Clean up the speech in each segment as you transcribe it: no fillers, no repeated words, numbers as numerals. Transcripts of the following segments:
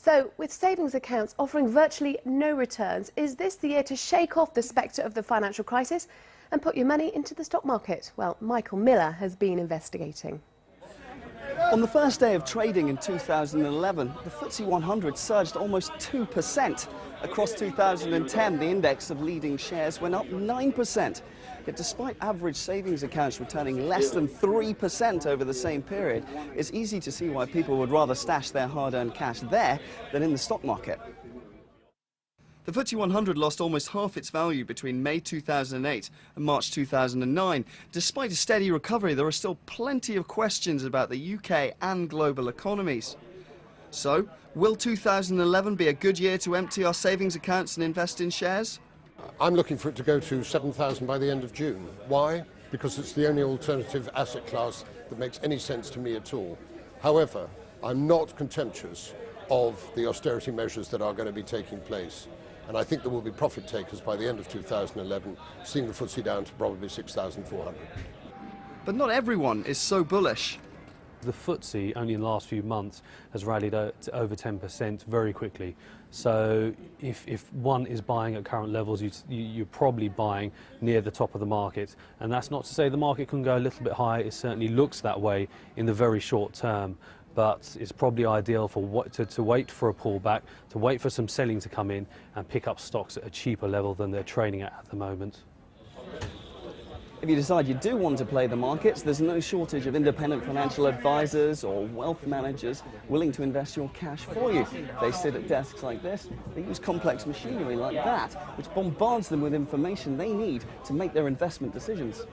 So, with savings accounts offering virtually no returns, is this the year to shake off the spectre of the financial crisis and put your money into the stock market? Well, Michael Millar has been investigating. On the first day of trading in 2011, the FTSE 100 surged almost 2%. Across 2010, the index of leading shares went up 9%. Yet despite average savings accounts returning less than 3% over the same period, it's easy to see why people would rather stash their hard-earned cash there than in the stock market. The FTSE 100 lost almost half its value between May 2008 and March 2009. Despite a steady recovery, there are still plenty of questions about the UK and global economies. So, will 2011 be a good year to empty our savings accounts and invest in shares? I'm looking for it to go to 7,000 by the end of June. Why? Because it's the only alternative asset class that makes any sense to me at all. However, I'm not contemptuous of the austerity measures that are going to be taking place. And I think there will be profit takers by the end of 2011, seeing the FTSE down to probably 6,400. But not everyone is so bullish. The FTSE, only in the last few months, has rallied to over 10% very quickly. So if one is buying at current levels, you're probably buying near the top of the market. And that's not to say the market can go a little bit higher. It certainly looks that way in the very short term. But it's probably ideal for to wait for a pullback, to wait for some selling to come in and pick up stocks at a cheaper level than they're trading at the moment. If you decide you do want to play the markets, there's no shortage of independent financial advisors or wealth managers willing to invest your cash for you. They sit at desks like this, they use complex machinery like that, which bombards them with information they need to make their investment decisions.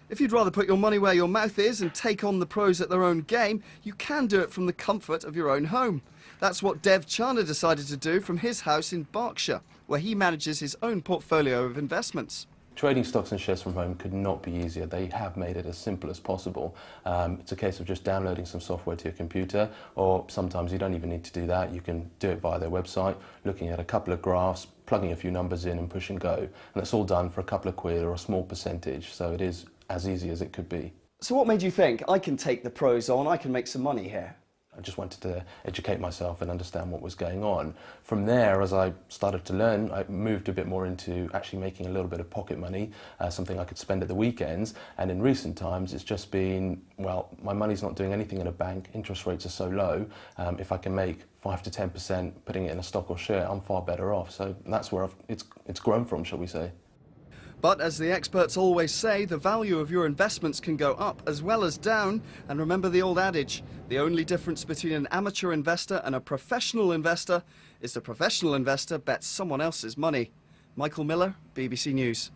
If you'd rather put your money where your mouth is and take on the pros at their own game, you can do it from the comfort of your own home. That's what Dev Chana decided to do from his house in Berkshire, where he manages his own portfolio of investments. Trading stocks and shares from home could not be easier. They have made it as simple as possible. It's a case of just downloading some software to your computer, or sometimes you don't even need to do that. You can do it via their website, looking at a couple of graphs, plugging a few numbers in and push and go. And it's all done for a couple of quid or a small percentage, so it is as easy as it could be. So what made you think, I can take the pros on, I can make some money here? I just wanted to educate myself and understand what was going on. From there, as I started to learn, I moved a bit more into actually making a little bit of pocket money, something I could spend at the weekends. And in recent times, it's just been, well, my money's not doing anything in a bank, interest rates are so low. If I can make 5 to 10% putting it in a stock or share, I'm far better off. So that's where it's grown from, shall we say. But as the experts always say, the value of your investments can go up as well as down. And remember the old adage, the only difference between an amateur investor and a professional investor is the professional investor bets someone else's money. Michael Millar, BBC News.